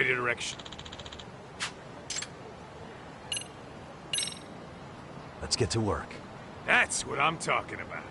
right direction. Let's get to work. That's what I'm talking about.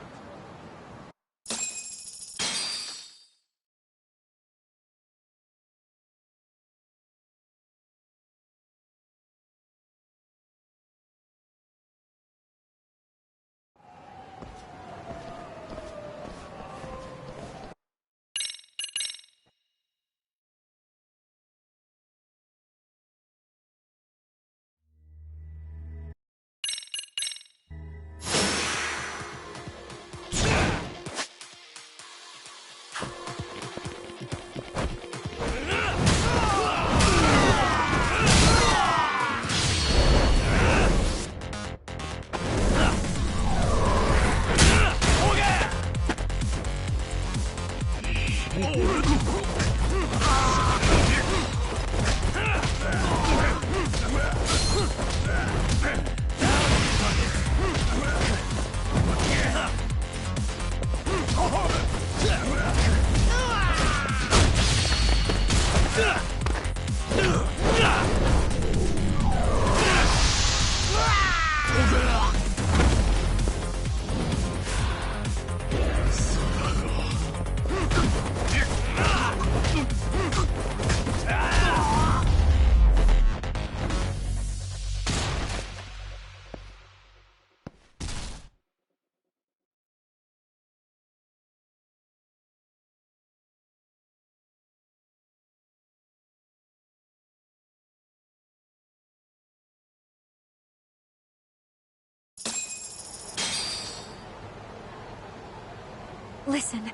Listen.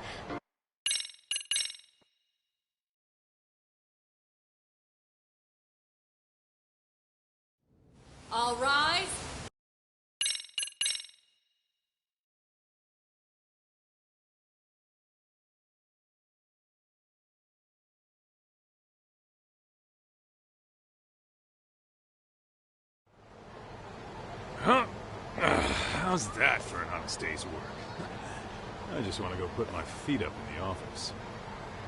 All rise. Huh? How's that for an honest day's work? I just want to go put my feet up in the office.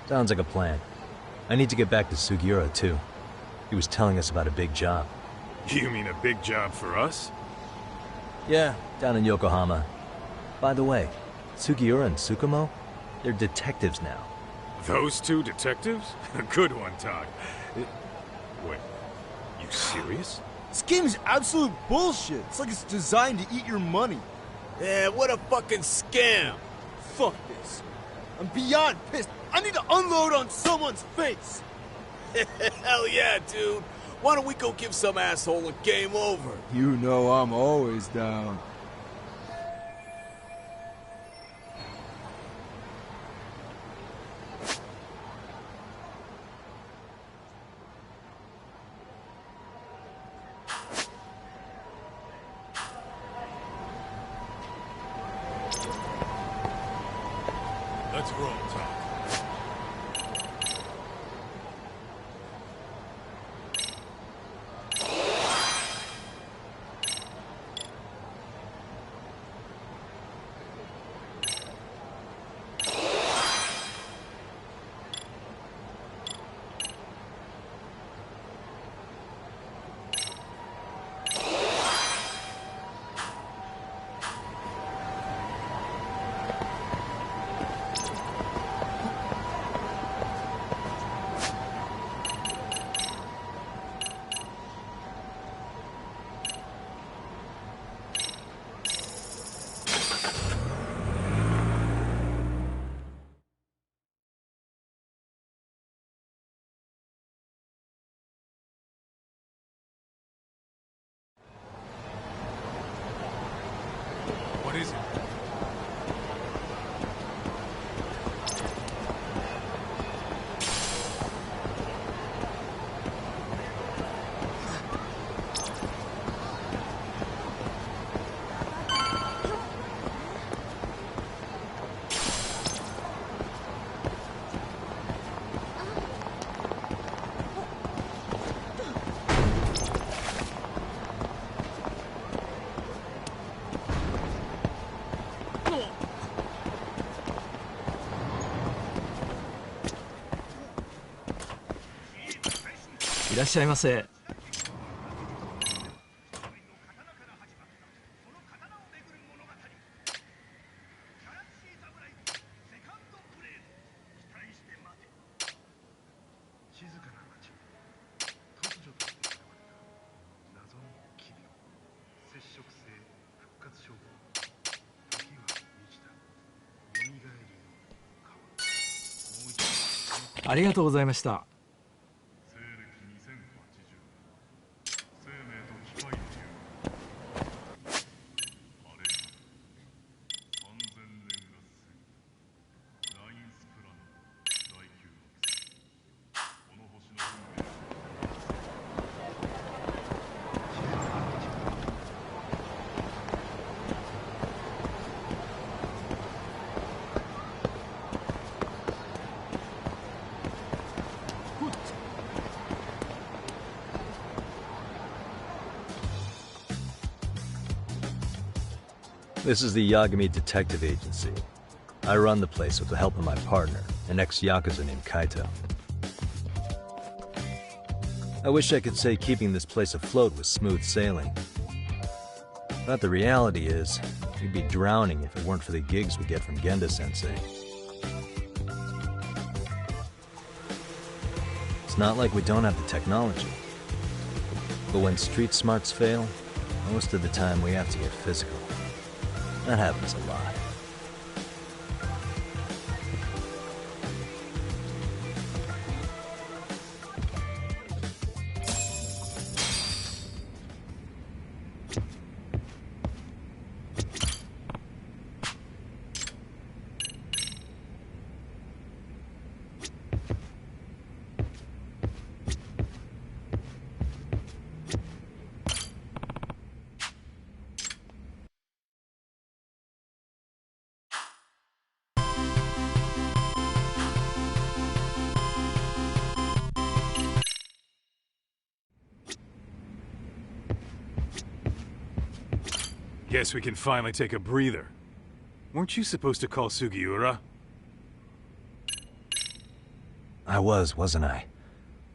Sounds like a plan. I need to get back to Sugiura, too. He was telling us about a big job. You mean a big job for us? Yeah, down in Yokohama. By the way, Sugiura and Tsukumo, they're detectives now. Those two detectives? Good one, Todd. Wait, you serious? This game's absolute bullshit. It's like it's designed to eat your money. Yeah, what a fucking scam. Fuck this. I'm beyond pissed. I need to unload on someone's face. Hell yeah, dude. Why don't we go give some asshole a game over? You know I'm always down. Let's roll, Todd. いらっしゃいませ。ありがとうございました。This is the Yagami Detective Agency. I run the place with the help of my partner, an ex-Yakuza named Kaito. I wish I could say keeping this place afloat was smooth sailing. But the reality is, we'd be drowning if it weren't for the gigs we get from Genda-sensei. It's not like we don't have the technology. But when street smarts fail, most of the time we have to get physical. That happens a lot. Guess we can finally take a breather. Weren't you supposed to call Sugiura? I wasn't I?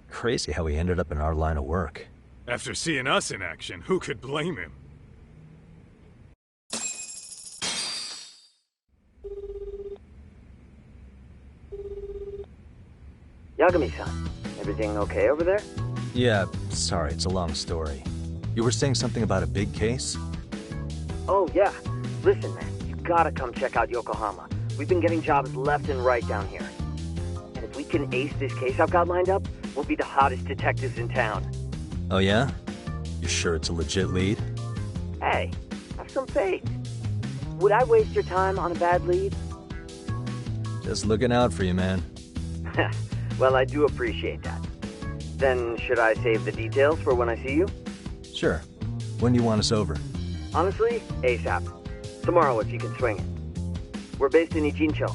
Crazy how he ended up in our line of work. After seeing us in action, who could blame him? Yagami-san, everything okay over there? Yeah, sorry, it's a long story. You were saying something about a big case? Oh, yeah. Listen, man, you gotta come check out Yokohama. We've been getting jobs left and right down here. And if we can ace this case I've got lined up, we'll be the hottest detectives in town. Oh yeah? You sure it's a legit lead? Hey, have some faith. Would I waste your time on a bad lead? Just looking out for you, man. Well, I do appreciate that. Then should I save the details for when I see you? Sure. When do you want us over? Honestly, ASAP. Tomorrow if you can swing it. We're based in Ichincho.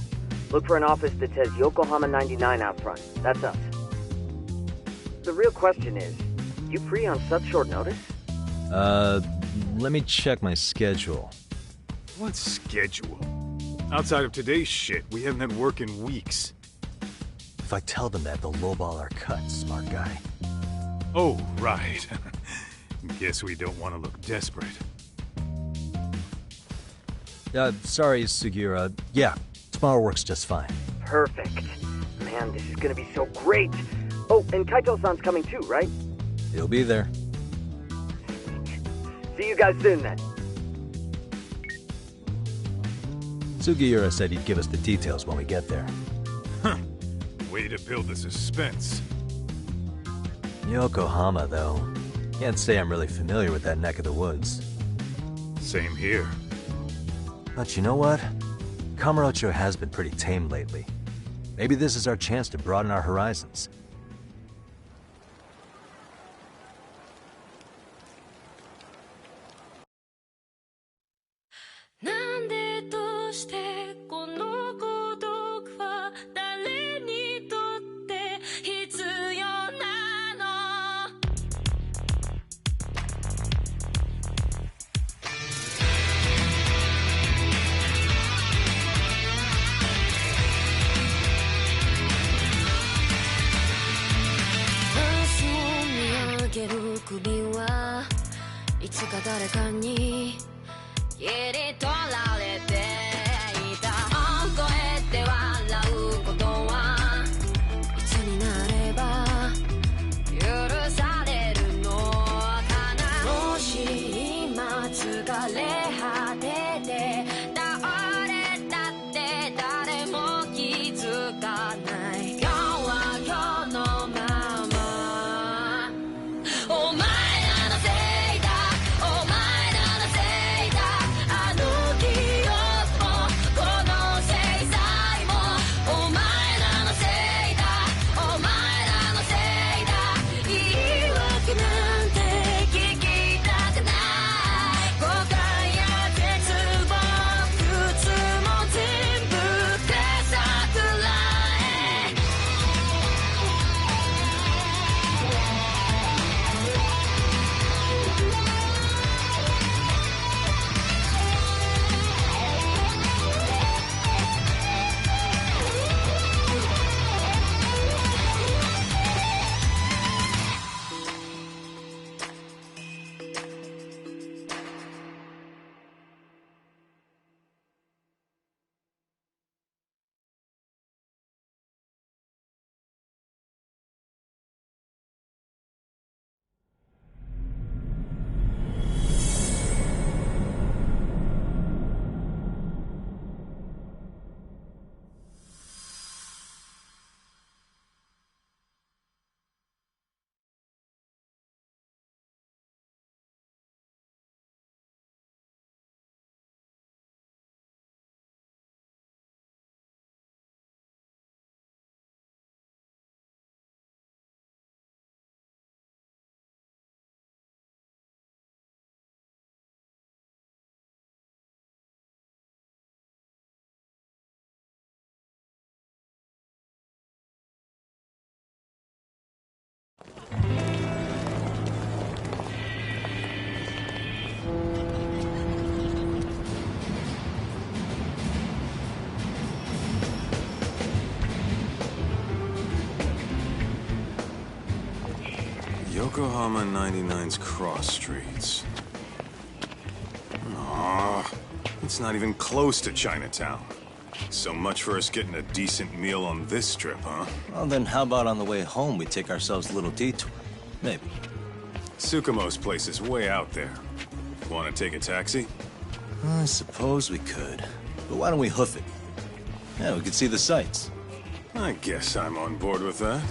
Look for an office that says Yokohama 99 out front. That's us. The real question is, you free on such short notice? Let me check my schedule. What schedule? Outside of today's shit, we haven't had work in weeks. If I tell them that, they'll lowball our cut, smart guy. Oh, right. Guess we don't want to look desperate. Sorry, Sugiura. Yeah, tomorrow works just fine. Perfect. Man, this is gonna be so great. Oh, and Kaito-san's coming too, right? He'll be there. See you guys soon, then. Sugiura said he'd give us the details when we get there. Huh. Way to build the suspense. Yokohama, though. Can't say I'm really familiar with that neck of the woods. Same here. But you know what? Kamurocho has been pretty tame lately. Maybe this is our chance to broaden our horizons. 君はいつか誰かに切り取られていた。大声で笑うことはいつになれば許されるのかな。もし今疲れ果てて倒れたって誰も気づかない。今日は今日のままお前らのせいだ、お前らのせいだ。あの記憶もこの制裁もお前らのせいだ、お前らのせいだ。言い訳なんて聞きたくない。誤解や絶望苦痛も全部手さくらえ。Yokohama 99's cross streets. Aw, it's not even close to Chinatown. So much for us getting a decent meal on this strip, huh? Well, then how about on the way home we take ourselves a little detour? Maybe. Tsukumo's place is way out there. Want to take a taxi? I suppose we could. But why don't we hoof it? Yeah, we could see the sights. I guess I'm on board with that.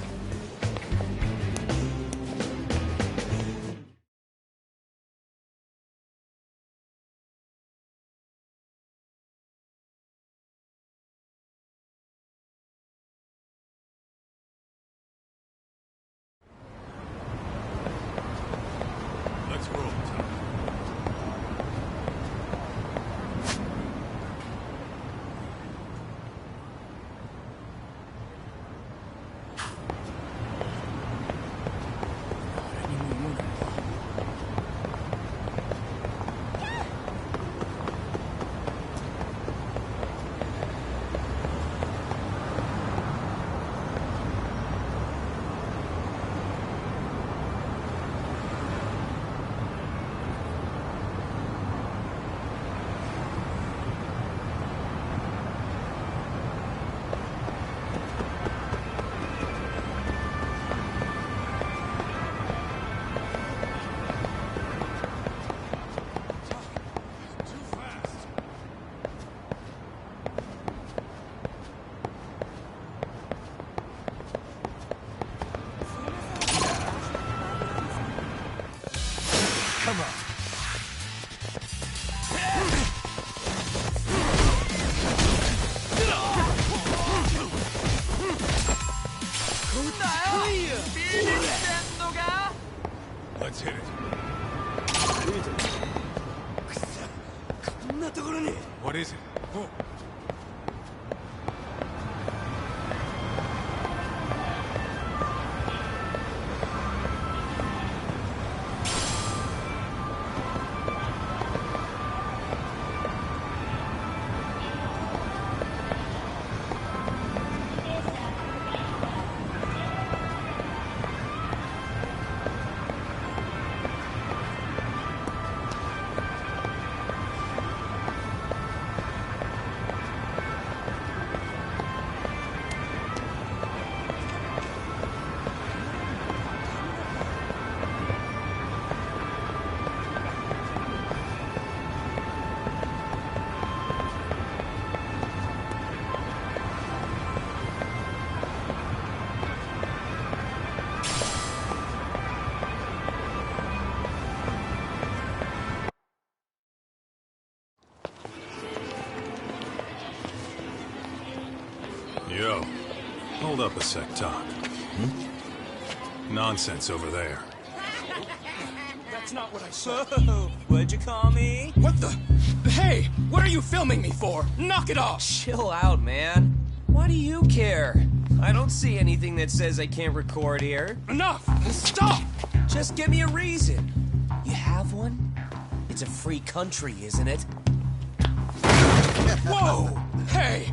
Let's roll, Tom. Let's hit it. What is it? Oh. Hold up a sec, Todd. Nonsense over there. That's not what I said. Whoa, what'd you call me? What the? Hey, what are you filming me for? Knock it off! Chill out, man. Why do you care? I don't see anything that says I can't record here. Enough! Stop! Just give me a reason. You have one? It's a free country, isn't it? Whoa! Hey!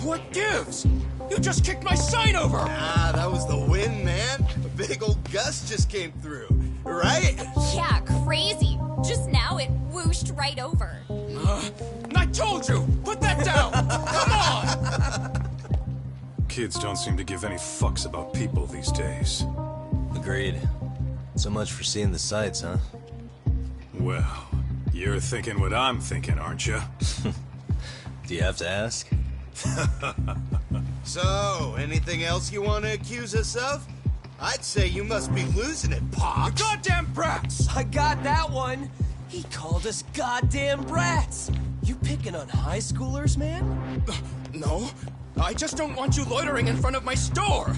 What gives? You just kicked my sign over! Ah, that was the wind, man. A big old gust just came through. Right? Yeah, crazy. Just now it whooshed right over. I told you! Put that down! Come on! Kids don't seem to give any fucks about people these days. Agreed. So much for seeing the sights, huh? Well, you're thinking what I'm thinking, aren't you? Do you have to ask? So, anything else you want to accuse us of? I'd say you must be losing it, Pops. You goddamn brats! I got that one. He called us goddamn brats. You picking on high schoolers, man? No, I just don't want you loitering in front of my store.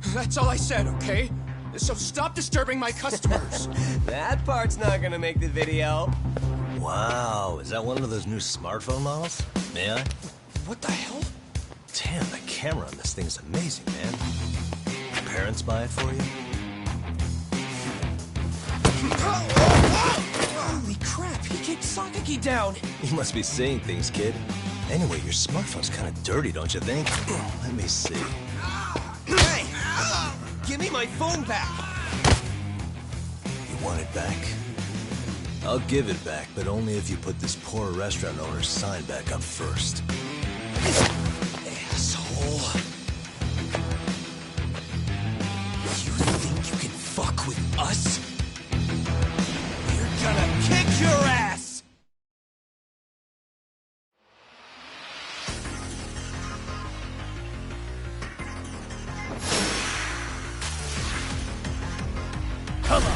That's all I said, okay? So stop disturbing my customers. That part's not gonna make the video. Wow, is that one of those new smartphone models? May I? What the hell? Damn, the camera on this thing is amazing, man. Parents buy it for you? Holy crap, he kicked Sakaki down. You must be seeing things, kid. Anyway, your smartphone's kind of dirty, don't you think? Let me see. Hey! Give me my phone back! You want it back? I'll give it back, but only if you put this poor restaurant owner's sign back up first. Asshole. You think you can fuck with us? We're gonna kick your ass! Come on!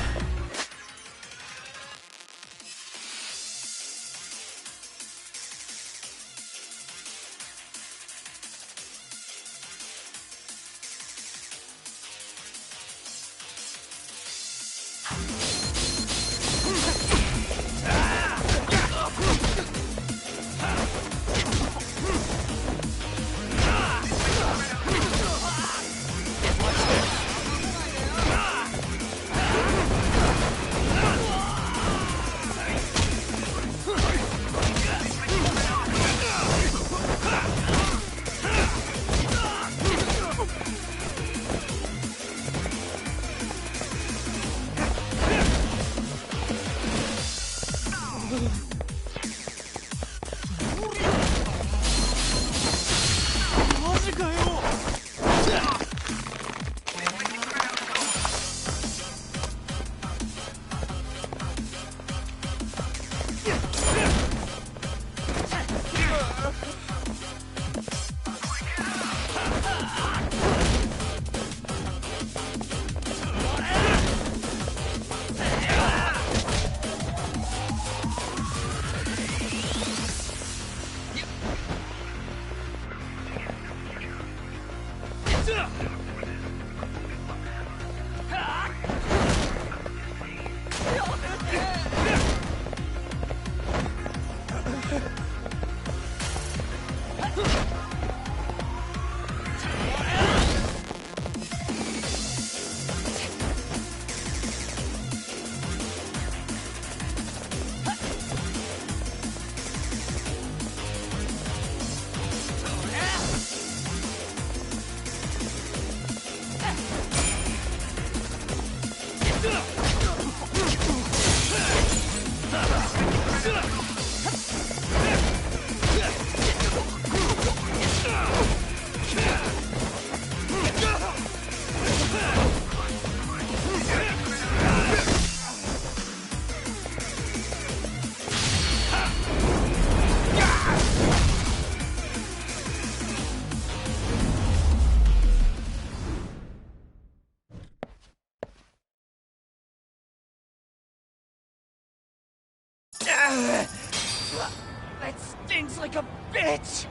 That stings like a bitch!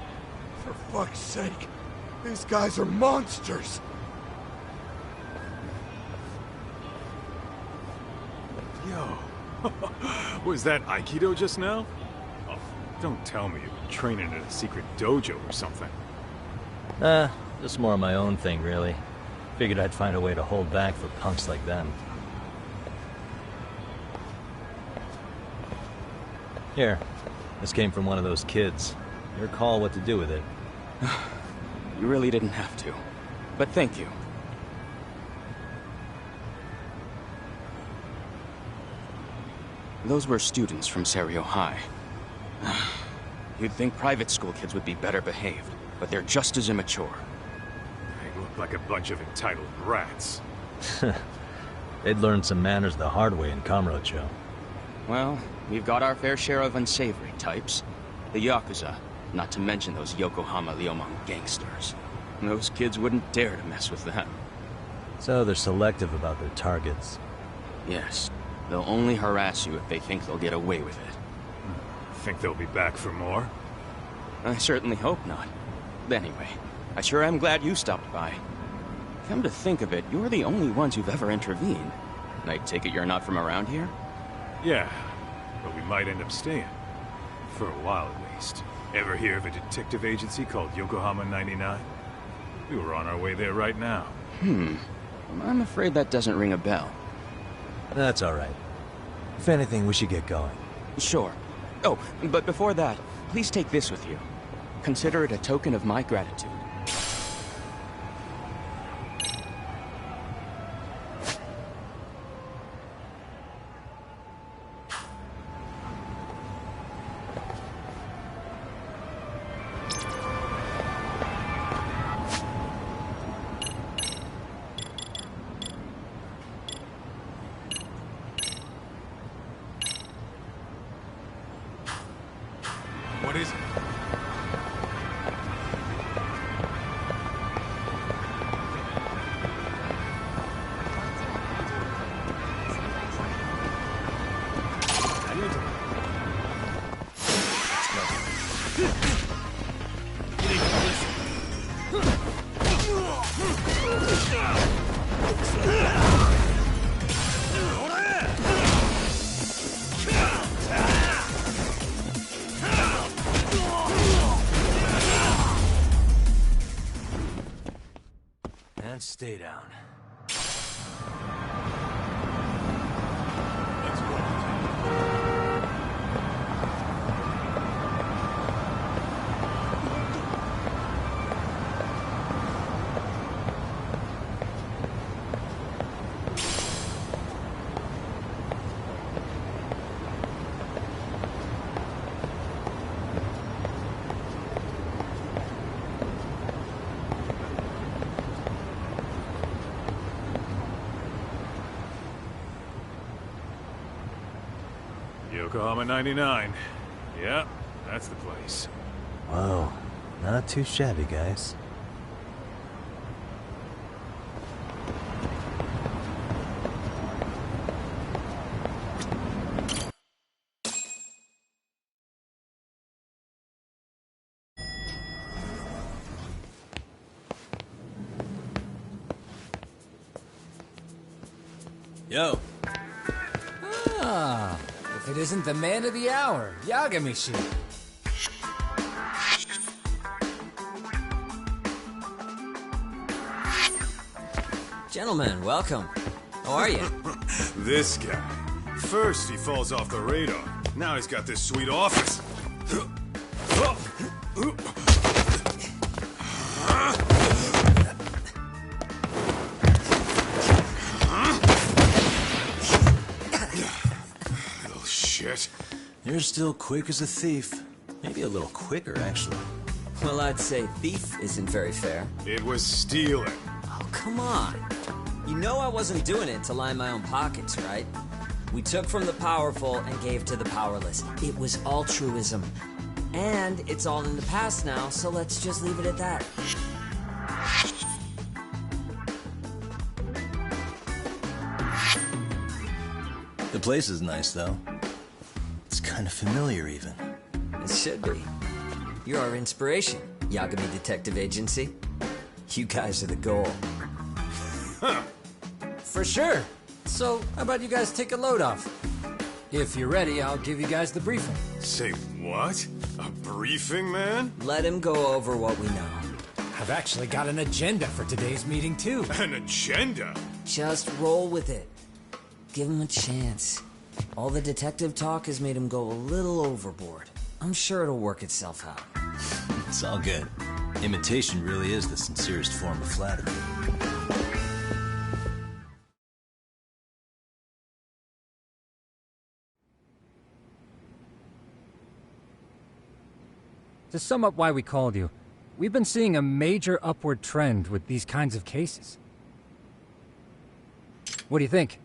For fuck's sake. These guys are monsters! Yo, was that Aikido just now? Oh, don't tell me you've been training in a secret dojo or something. Just more of my own thing, really. Figured I'd find a way to hold back for punks like them. Here, this came from one of those kids. Your call what to do with it. You really didn't have to. But thank you. Those were students from Serio High. You'd think private school kids would be better behaved, but they're just as immature. They look like a bunch of entitled rats. They'd learned some manners the hard way in Kamurocho. Well, we've got our fair share of unsavory types. The Yakuza, not to mention those Yokohama Liomang gangsters. Those kids wouldn't dare to mess with them. So they're selective about their targets. Yes. They'll only harass you if they think they'll get away with it. Think they'll be back for more? I certainly hope not. Anyway, I sure am glad you stopped by. Come to think of it, you're the only ones who've ever intervened. I take it you're not from around here? Yeah, but we might end up staying. For a while at least. Ever hear of a detective agency called Yokohama 99? We were on our way there right now. I'm afraid that doesn't ring a bell. That's all right. If anything, we should get going. Sure. Oh, but before that, please take this with you. Consider it a token of my gratitude. What is it? And stay down. Yokohama 99. Yeah, that's the place. Whoa, not too shabby, guys. Yo. Ah, if it isn't the man of the hour, Yagami-shi. Gentlemen, welcome. How are you? This guy. First he falls off the radar. Now he's got this sweet office. Little shit. You're still quick as a thief. Maybe a little quicker, actually. Well, I'd say thief isn't very fair. It was stealing. Oh, come on. You know I wasn't doing it to line my own pockets, right? We took from the powerful and gave to the powerless. It was altruism. And it's all in the past now, so let's just leave it at that. The place is nice, though. It's kind of familiar, even. It should be. You're our inspiration, Yagami Detective Agency. You guys are the goal. For sure. So, how about you guys take a load off? If you're ready, I'll give you guys the briefing. Say what? A briefing, man? Let him go over what we know. I've actually got an agenda for today's meeting, too. An agenda? Just roll with it. Give him a chance. All the detective talk has made him go a little overboard. I'm sure it'll work itself out. It's all good. Imitation really is the sincerest form of flattery. To sum up why we called you, we've been seeing a major upward trend with these kinds of cases. What do you think?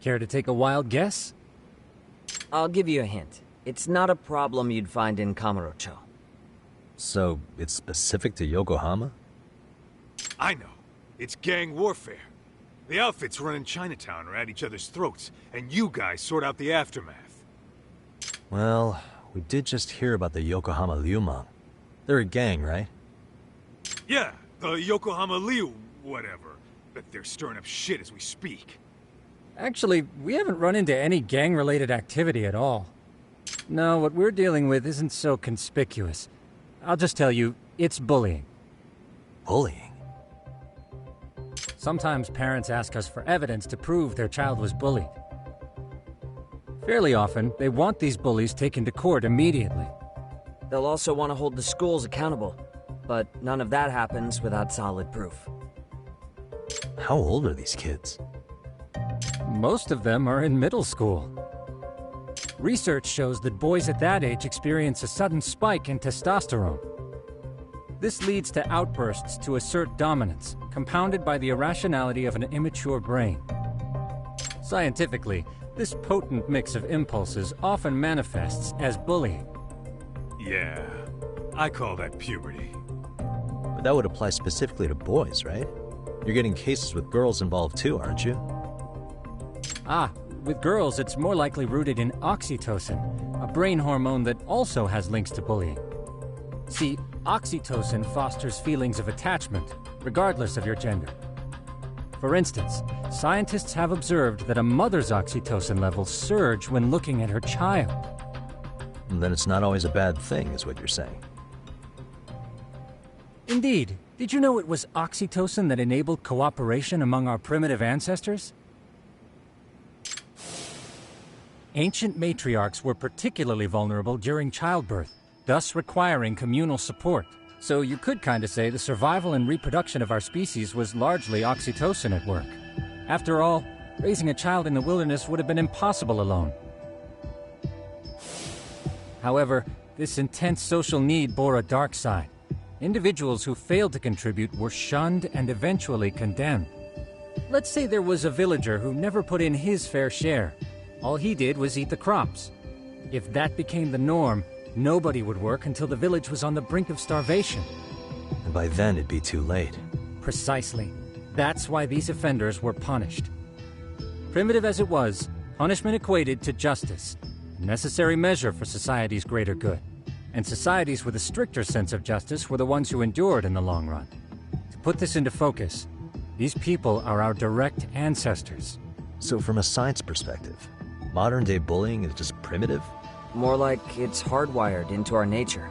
Care to take a wild guess? I'll give you a hint. It's not a problem you'd find in Kamurocho. So, it's specific to Yokohama? I know. It's gang warfare. The outfits running Chinatown are at each other's throats, and you guys sort out the aftermath. Well, we did just hear about the Yokohama Liumang. They're a gang, right? Yeah, the Yokohama Liu, whatever. But they're stirring up shit as we speak. Actually, we haven't run into any gang-related activity at all. No, what we're dealing with isn't so conspicuous. I'll just tell you, it's bullying. Bullying? Sometimes parents ask us for evidence to prove their child was bullied. Fairly often, they want these bullies taken to court immediately. They'll also want to hold the schools accountable, but none of that happens without solid proof. How old are these kids? Most of them are in middle school. Research shows that boys at that age experience a sudden spike in testosterone. This leads to outbursts to assert dominance, compounded by the irrationality of an immature brain. Scientifically, this potent mix of impulses often manifests as bullying. Yeah, I call that puberty. But that would apply specifically to boys, right? You're getting cases with girls involved too, aren't you? With girls, it's more likely rooted in oxytocin, a brain hormone that also has links to bullying. See, oxytocin fosters feelings of attachment, regardless of your gender. For instance, scientists have observed that a mother's oxytocin levels surge when looking at her child. And then it's not always a bad thing, is what you're saying. Indeed. Did you know it was oxytocin that enabled cooperation among our primitive ancestors? Ancient matriarchs were particularly vulnerable during childbirth, thus requiring communal support. So you could kinda say the survival and reproduction of our species was largely oxytocin at work. After all, raising a child in the wilderness would have been impossible alone. However, this intense social need bore a dark side. Individuals who failed to contribute were shunned and eventually condemned. Let's say there was a villager who never put in his fair share. All he did was eat the crops. If that became the norm, nobody would work until the village was on the brink of starvation. And by then it'd be too late. Precisely. That's why these offenders were punished. Primitive as it was, punishment equated to justice, a necessary measure for society's greater good. And societies with a stricter sense of justice were the ones who endured in the long run. To put this into focus, these people are our direct ancestors. So from a science perspective, modern-day bullying is just primitive? More like it's hardwired into our nature.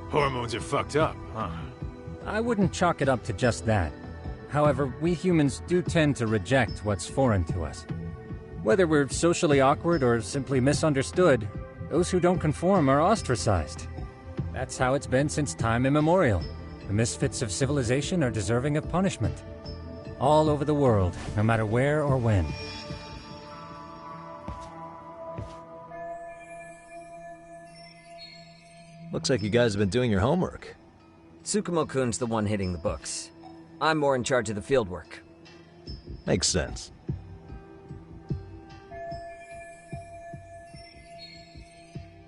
Hormones are fucked up, huh? I wouldn't chalk it up to just that. However, we humans do tend to reject what's foreign to us. Whether we're socially awkward or simply misunderstood, those who don't conform are ostracized. That's how it's been since time immemorial. The misfits of civilization are deserving of punishment. All over the world, no matter where or when. Looks like you guys have been doing your homework. Tsukumo-kun's the one hitting the books. I'm more in charge of the field work. Makes sense.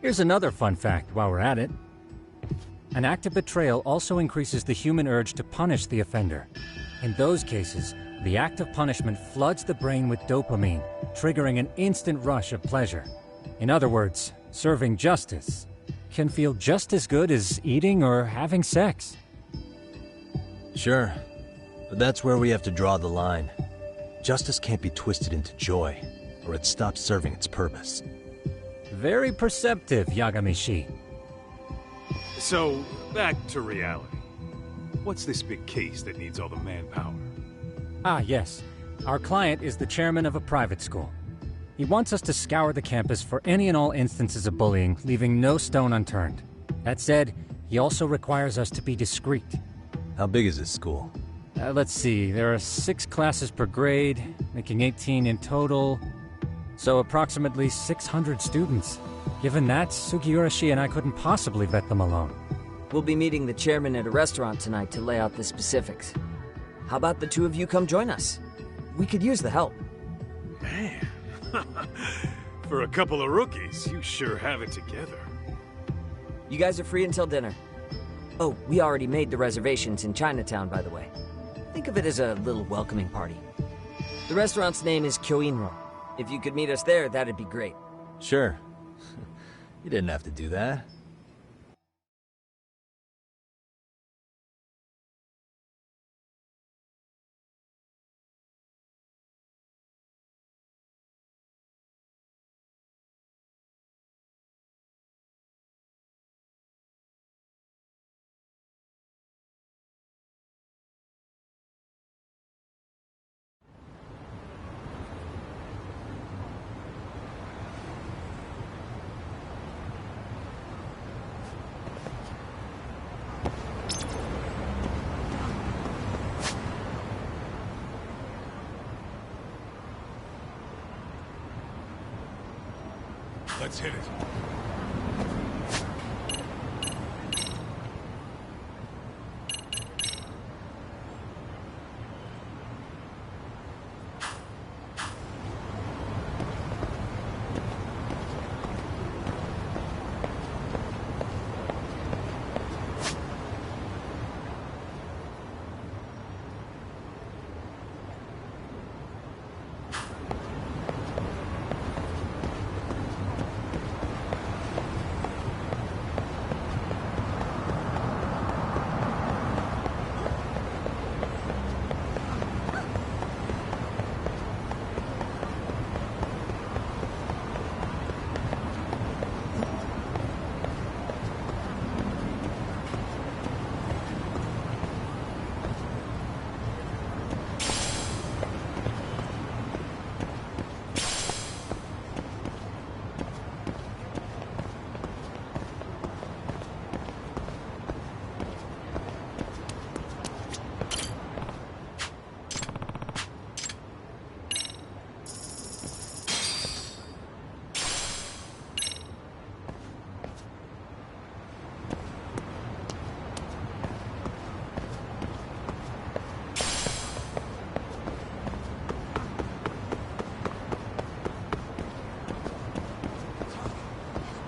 Here's another fun fact while we're at it. An act of betrayal also increases the human urge to punish the offender. In those cases, the act of punishment floods the brain with dopamine, triggering an instant rush of pleasure. In other words, serving justice can feel just as good as eating or having sex. Sure, but that's where we have to draw the line. Justice can't be twisted into joy, or it stops serving its purpose. Very perceptive, Yagami-shi. So, back to reality. What's this big case that needs all the manpower? Ah, yes. Our client is the chairman of a private school. He wants us to scour the campus for any and all instances of bullying, leaving no stone unturned. That said, he also requires us to be discreet. How big is this school? Let's see, there are 6 classes per grade, making 18 in total. So approximately 600 students. Given that, Sugiurashi and I couldn't possibly vet them alone. We'll be meeting the chairman at a restaurant tonight to lay out the specifics. How about the two of you come join us? We could use the help. Man, for a couple of rookies, you sure have it together. You guys are free until dinner. Oh, we already made the reservations in Chinatown, by the way. Think of it as a little welcoming party. The restaurant's name is Kyoinro. If you could meet us there, that'd be great. Sure. You didn't have to do that. Let's hit it.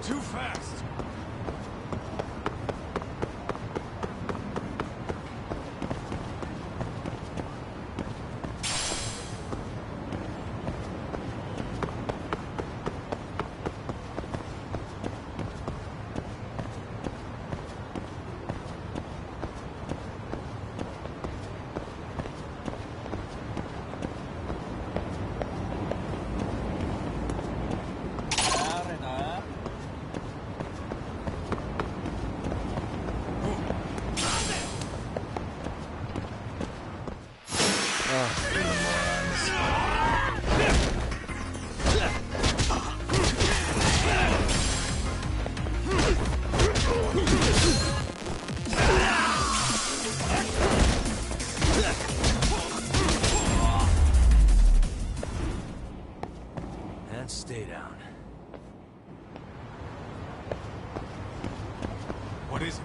Too fast! And stay down. What is it?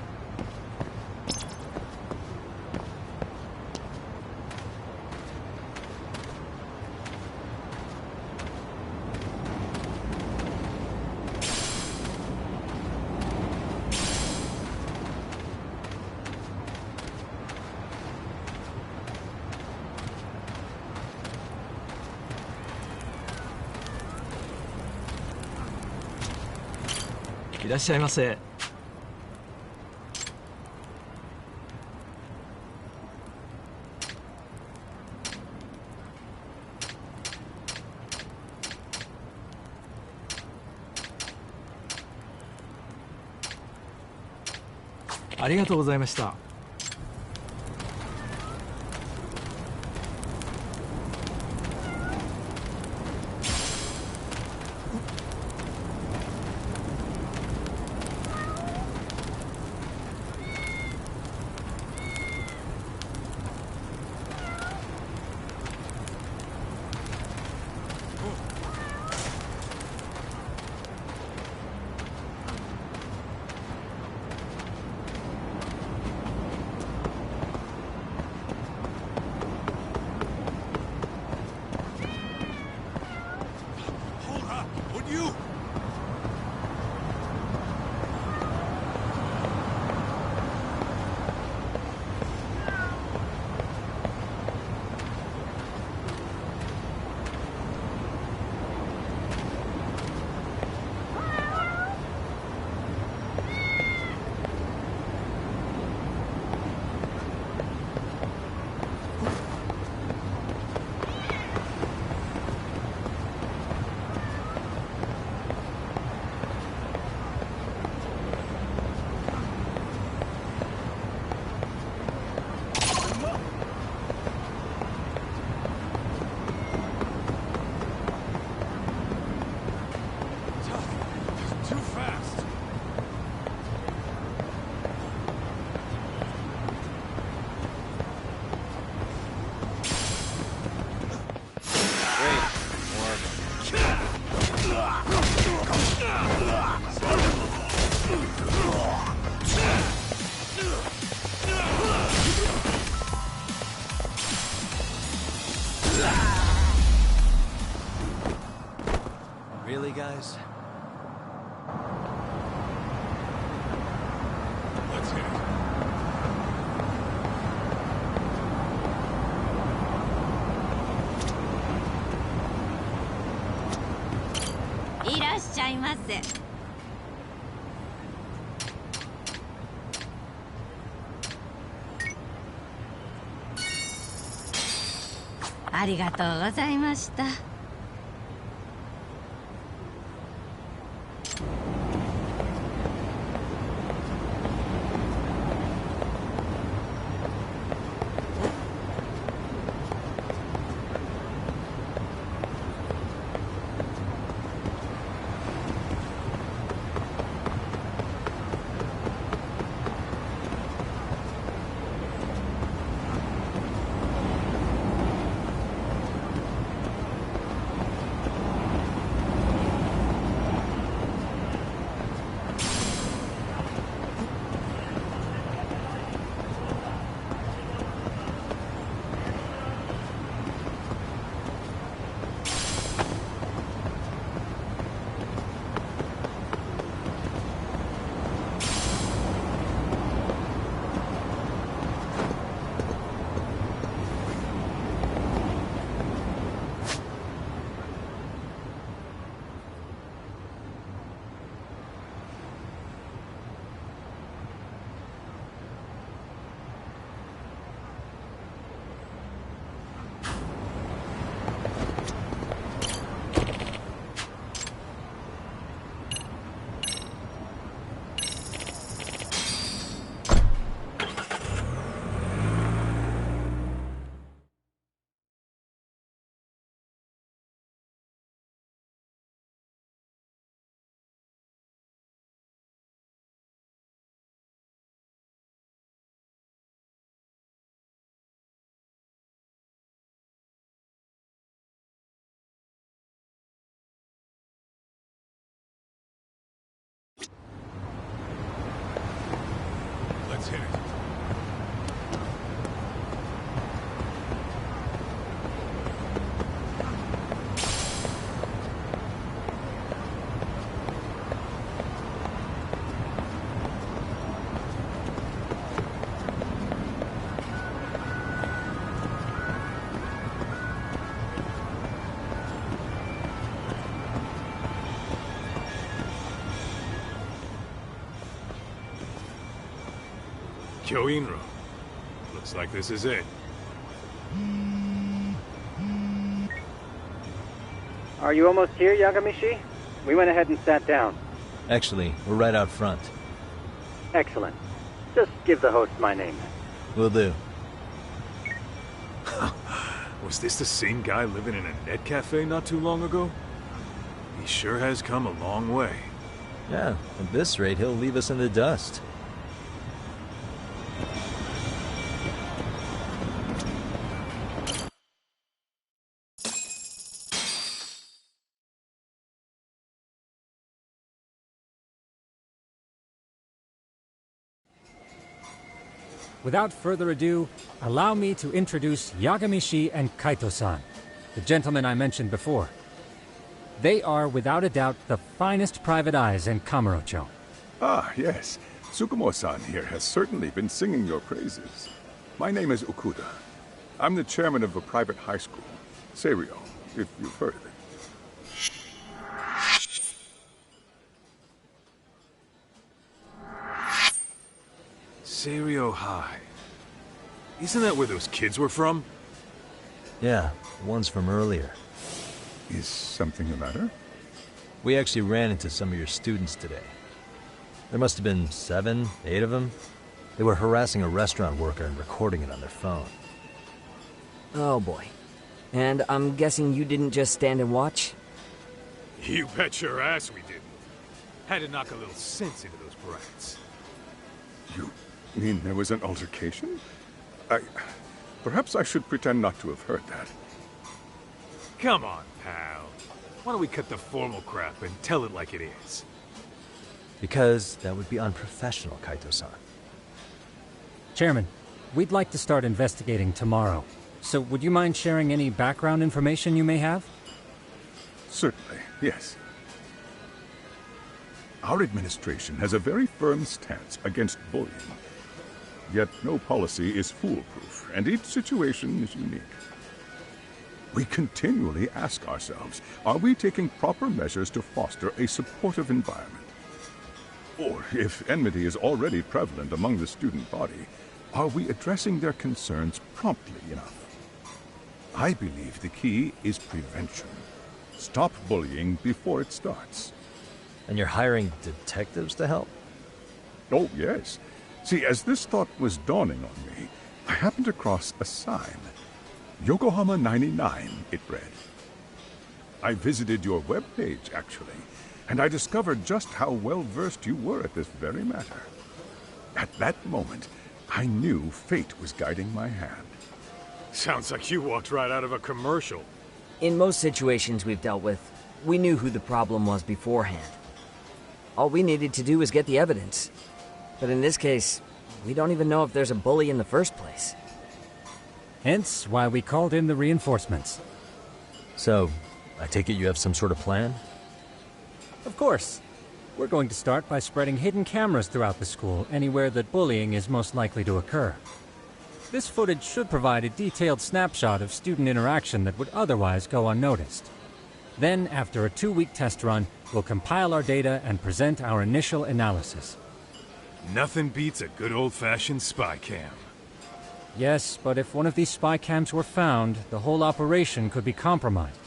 いらっしゃいませ。ありがとうございました。Really, guys? Let's hit it. いらっしゃいませ。ありがとうございました。Let's hit it. Kyoinro. Looks like this is it. Are you almost here, Yagamishi? We went ahead and sat down. Actually, we're right out front. Excellent. Just give the host my name. Will do. Was this the same guy living in a net cafe not too long ago? He sure has come a long way. Yeah, at this rate, he'll leave us in the dust. Without further ado, allow me to introduce Yagami-shi and Kaito-san, the gentlemen I mentioned before. They are, without a doubt, the finest private eyes in Kamurocho. Ah, yes. Tsukumo-san here has certainly been singing your praises. My name is Okuda. I'm the chairman of a private high school, Seiryo, if you've heard of it. Seiryo High. Isn't that where those kids were from? Yeah, the ones from earlier. Is something the matter? We actually ran into some of your students today. There must have been 7, 8 of them. They were harassing a restaurant worker and recording it on their phone. Oh boy. And I'm guessing you didn't just stand and watch? You bet your ass we didn't. Had to knock a little sense into those brats. You mean there was an altercation? Perhaps I should pretend not to have heard that. Come on, pal. Why don't we cut the formal crap and tell it like it is? Because that would be unprofessional, Kaito-san. Chairman, we'd like to start investigating tomorrow. So would you mind sharing any background information you may have? Certainly, yes. Our administration has a very firm stance against bullying. Yet no policy is foolproof, and each situation is unique. We continually ask ourselves, are we taking proper measures to foster a supportive environment? Or, if enmity is already prevalent among the student body, are we addressing their concerns promptly enough? I believe the key is prevention. Stop bullying before it starts. And you're hiring detectives to help? Oh, yes. See, as this thought was dawning on me, I happened across a sign. Yokohama 99, it read. I visited your webpage, actually, and I discovered just how well-versed you were at this very matter. At that moment, I knew fate was guiding my hand. Sounds like you walked right out of a commercial. In most situations we've dealt with, we knew who the problem was beforehand. All we needed to do was get the evidence. But in this case, we don't even know if there's a bully in the first place. Hence why we called in the reinforcements. So, I take it you have some sort of plan? Of course. We're going to start by spreading hidden cameras throughout the school, anywhere that bullying is most likely to occur. This footage should provide a detailed snapshot of student interaction that would otherwise go unnoticed. Then, after a 2-week test run, we'll compile our data and present our initial analysis. Nothing beats a good old-fashioned spy cam. Yes, but if one of these spy cams were found, the whole operation could be compromised.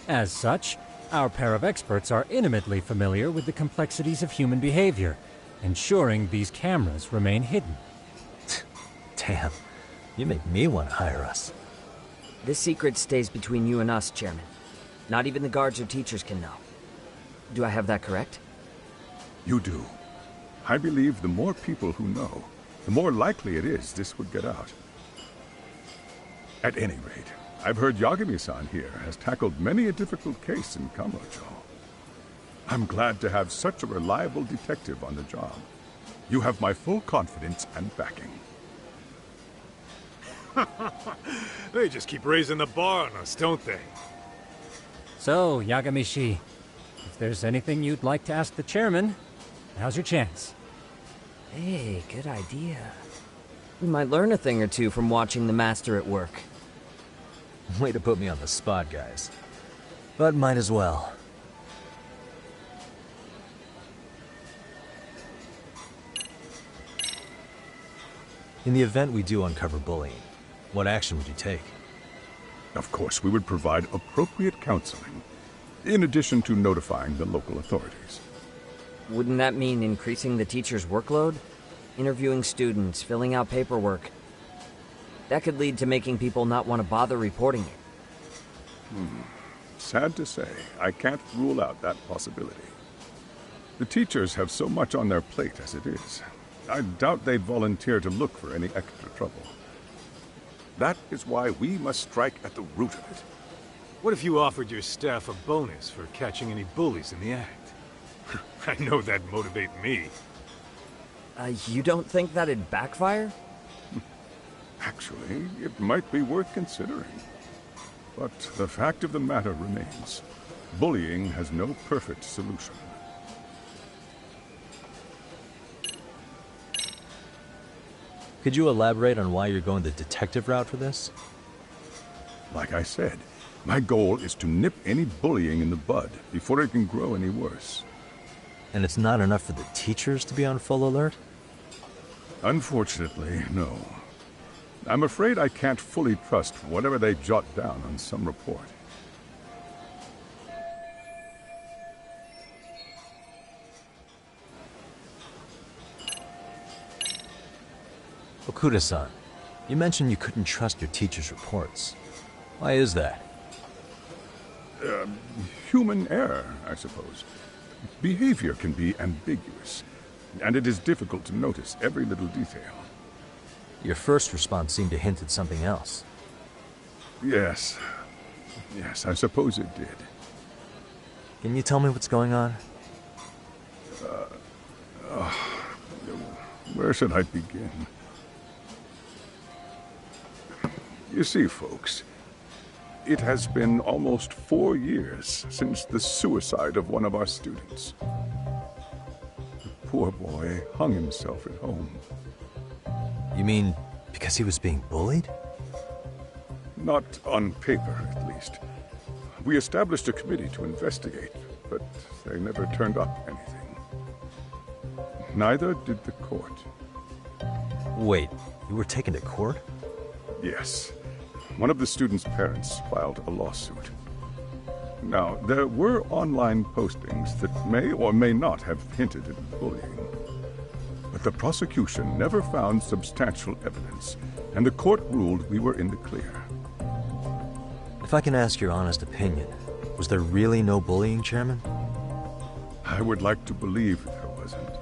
As such, our pair of experts are intimately familiar with the complexities of human behavior, ensuring these cameras remain hidden. Damn, you make me want to hire us. This secret stays between you and us, Chairman. Not even the guards or teachers can know. Do I have that correct? You do. I believe the more people who know, the more likely it is this would get out. At any rate, I've heard Yagami-san here has tackled many a difficult case in Kamurocho. I'm glad to have such a reliable detective on the job. You have my full confidence and backing. They just keep raising the bar on us, don't they? So, Yagami-shi, if there's anything you'd like to ask the chairman, now's your chance. Hey, good idea. We might learn a thing or two from watching the master at work. Way to put me on the spot, guys. But might as well. In the event we do uncover bullying, what action would you take? Of course, we would provide appropriate counseling, in addition to notifying the local authorities. Wouldn't that mean increasing the teacher's workload? interviewing students, filling out paperwork. That could lead to making people not want to bother reporting it. Sad to say, I can't rule out that possibility. The teachers have so much on their plate as it is. I doubt they'd volunteer to look for any extra trouble. That is why we must strike at the root of it. What if you offered your staff a bonus for catching any bullies in the act? I know that'd motivate me. You don't think that'd backfire? Actually, it might be worth considering. But the fact of the matter remains. Bullying has no perfect solution. Could you elaborate on why you're going the detective route for this? Like I said, my goal is to nip any bullying in the bud before it can grow any worse. And it's not enough for the teachers to be on full alert? Unfortunately, no. I'm afraid I can't fully trust whatever they jot down on some report. Okuda-san, you mentioned you couldn't trust your teacher's reports. Why is that? Human error, I suppose. Behavior can be ambiguous, and it is difficult to notice every little detail. Your first response seemed to hint at something else. Yes. Yes, I suppose it did. Can you tell me what's going on? Where should I begin? You see, folks, it has been almost 4 years since the suicide of one of our students. The poor boy hung himself at home. You mean because he was being bullied? Not on paper, at least. We established a committee to investigate, but they never turned up anything. Neither did the court. Wait, you were taken to court? Yes. One of the students' parents filed a lawsuit. Now, there were online postings that may or may not have hinted at bullying. But the prosecution never found substantial evidence, and the court ruled we were in the clear. If I can ask your honest opinion, was there really no bullying, Chairman? I would like to believe there wasn't.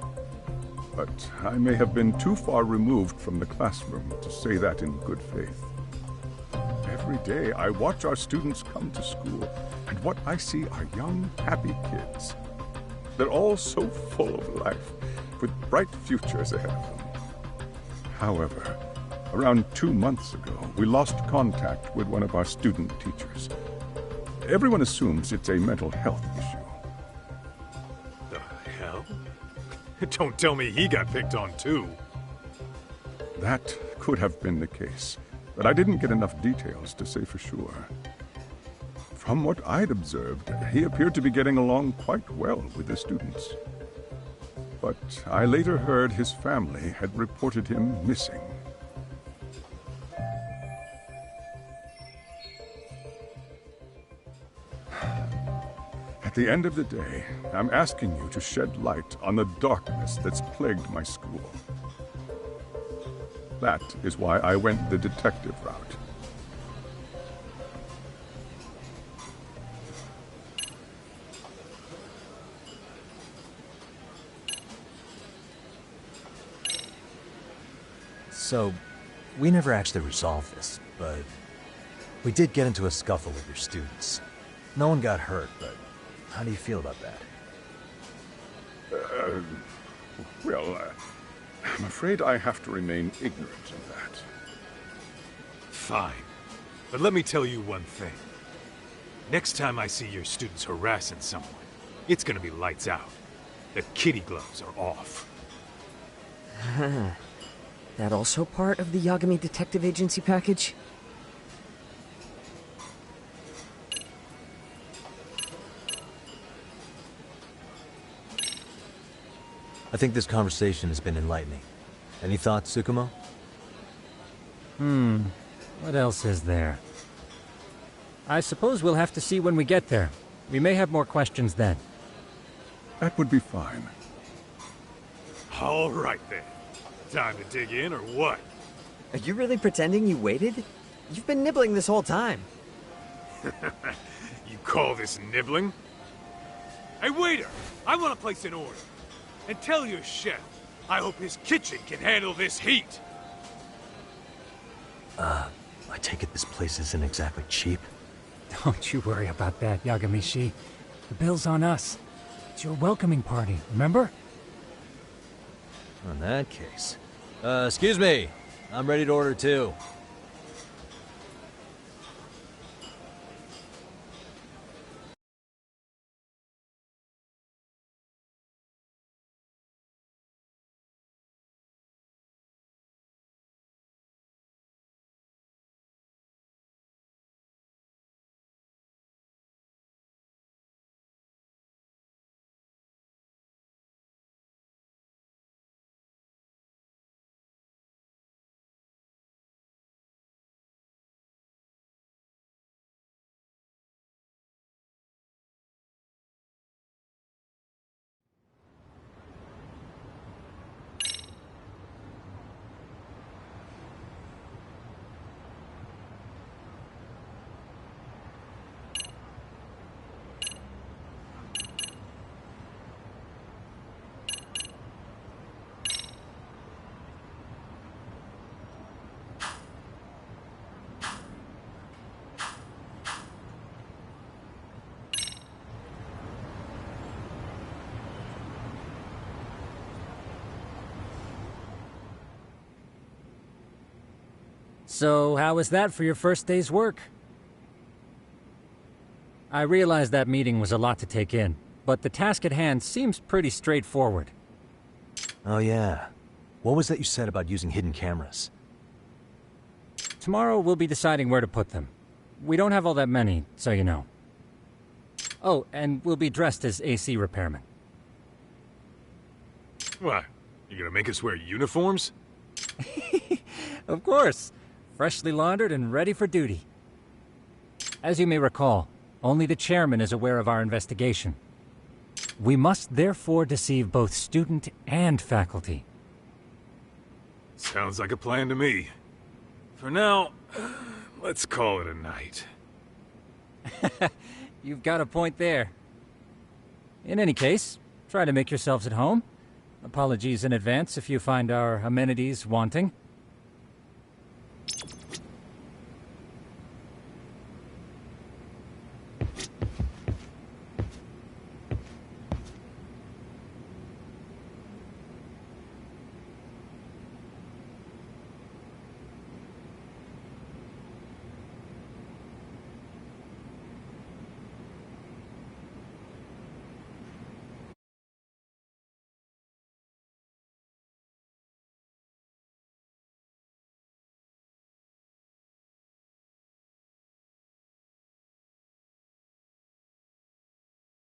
But I may have been too far removed from the classroom to say that in good faith. Every day I watch our students come to school, and what I see are young, happy kids. They're all so full of life, with bright futures ahead of them. However, around 2 months ago, we lost contact with one of our student teachers. Everyone assumes it's a mental health issue. The hell? Don't tell me he got picked on too. That could have been the case, but I didn't get enough details to say for sure. From what I'd observed, he appeared to be getting along quite well with the students. But I later heard his family had reported him missing. At the end of the day, I'm asking you to shed light on the darkness that's plagued my school. That is why I went the detective route. So, we never actually resolved this, but we did get into a scuffle with your students. No one got hurt, but how do you feel about that? I'm afraid I have to remain ignorant of that. Fine. But let me tell you one thing. Next time I see your students harassing someone, it's gonna be lights out. The kitty gloves are off. That also part of the Yagami Detective Agency package? I think this conversation has been enlightening. Any thoughts, Tsukumo? What else is there? I suppose we'll have to see when we get there. We may have more questions then. That would be fine. All right then. Time to dig in, or what? Are you really pretending you waited? You've been nibbling this whole time. You call this nibbling? Hey, waiter! I want to place an order. And tell your chef, I hope his kitchen can handle this heat. I take it this place isn't exactly cheap? Don't you worry about that, Yagamishi. The bill's on us. It's your welcoming party, remember? In that case... excuse me. I'm ready to order too. So, how was that for your first day's work? I realize that meeting was a lot to take in, but the task at hand seems pretty straightforward. Oh yeah. What was that you said about using hidden cameras? Tomorrow we'll be deciding where to put them. We don't have all that many, so you know. Oh, and we'll be dressed as AC repairmen. What? You gonna make us wear uniforms? Of course. Freshly laundered and ready for duty. As you may recall, only the chairman is aware of our investigation. We must therefore deceive both student and faculty. Sounds like a plan to me. For now, let's call it a night. You've got a point there. In any case, try to make yourselves at home. Apologies in advance if you find our amenities wanting.